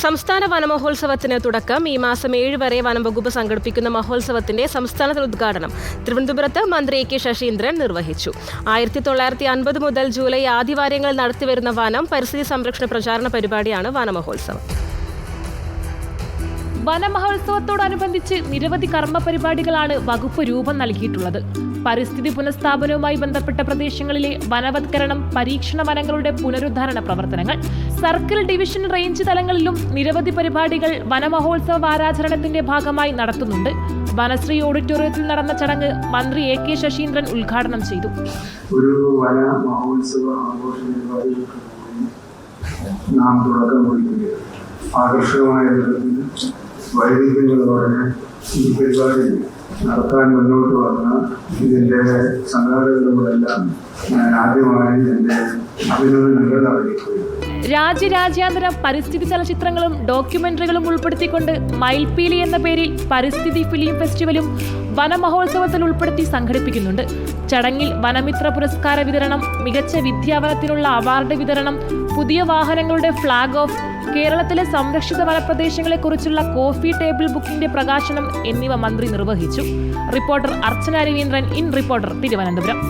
സംസ്ഥാന വനമഹോത്സവത്തിന് തുടക്കം. ഈ മാസം 7 വരെ വനംവകുപ്പ് സംഘടിപ്പിക്കുന്ന മഹോത്സവത്തിന്റെ സംസ്ഥാനതല ഉദ്ഘാടനം തിരുവനന്തപുരത്ത് മന്ത്രി എ കെ ശശീന്ദ്രൻ നിർവഹിച്ചു. 1950 മുതൽ ജൂലൈ ആദ്യവാരങ്ങളിൽ നടത്തിവരുന്ന വനം പരിസ്ഥിതി സംരക്ഷണ പ്രചാരണ പരിപാടിയാണ് വനമഹോത്സവം. വനമഹോത്സവത്തോടനുബന്ധിച്ച് നിരവധി കർമ്മ പരിപാടികളാണ് വകുപ്പ് രൂപം നൽകിയിട്ടുള്ളത്. പരിസ്ഥിതി പുനഃസ്ഥാപനവുമായി ബന്ധപ്പെട്ട പ്രദേശങ്ങളിലെ വനവത്കരണം, പരീക്ഷണ വനങ്ങളുടെ പുനരുദ്ധാരണ പ്രവർത്തനങ്ങൾ, സർക്കിൾ, ഡിവിഷൻ, റേഞ്ച് തലങ്ങളിലും നിരവധി പരിപാടികൾ വനമഹോത്സവ വാരാചരണത്തിന്റെ ഭാഗമായി നടത്തുന്നുണ്ട്. വനശ്രീ ഓഡിറ്റോറിയത്തിൽ നടന്ന ചടങ്ങ് മന്ത്രി എ കെ ശശീന്ദ്രൻ ഉദ്ഘാടനം ചെയ്തു. ഒരു വന മഹോത്സവ ആഘോഷ നാം തുടക്കം കുറിക്കുകയാണ്. ആകർഷകമായ വൈവിധ്യങ്ങളോടെ ഈ പരിപാടി നടത്താൻ മുന്നോട്ട് വന്ന ഇതിൻ്റെ സംഘാടകരുമെല്ലാം ഞാൻ ആദ്യമായി എൻ്റെ അഭിനന്ദനങ്ങൾ അറിയിക്കുകയാണ്. രാജ്യാന്തര പരിസ്ഥിതി ചലച്ചിത്രങ്ങളും ഡോക്യുമെന്ററികളും ഉൾപ്പെടുത്തിക്കൊണ്ട് മയിൽപീലി എന്ന പേരിൽ പരിസ്ഥിതി ഫിലിം ഫെസ്റ്റിവലും വനമഹോത്സവത്തിൽ ഉൾപ്പെടുത്തി സംഘടിപ്പിക്കുന്നുണ്ട്. ചടങ്ങിൽ വനമിത്ര പുരസ്കാര വിതരണം, മികച്ച വിദ്യാവനത്തിനുള്ള അവാർഡ് വിതരണം, പുതിയ വാഹനങ്ങളുടെ ഫ്ളാഗ് ഓഫ്, കേരളത്തിലെ സംരക്ഷിത വനപ്രദേശങ്ങളെക്കുറിച്ചുള്ള കോഫി ടേബിൾ ബുക്കിന്റെ പ്രകാശനം എന്നിവ മന്ത്രി നിർവഹിച്ചു. Reporter Archana Raveendran, in reporter, Thiruvananthapuram.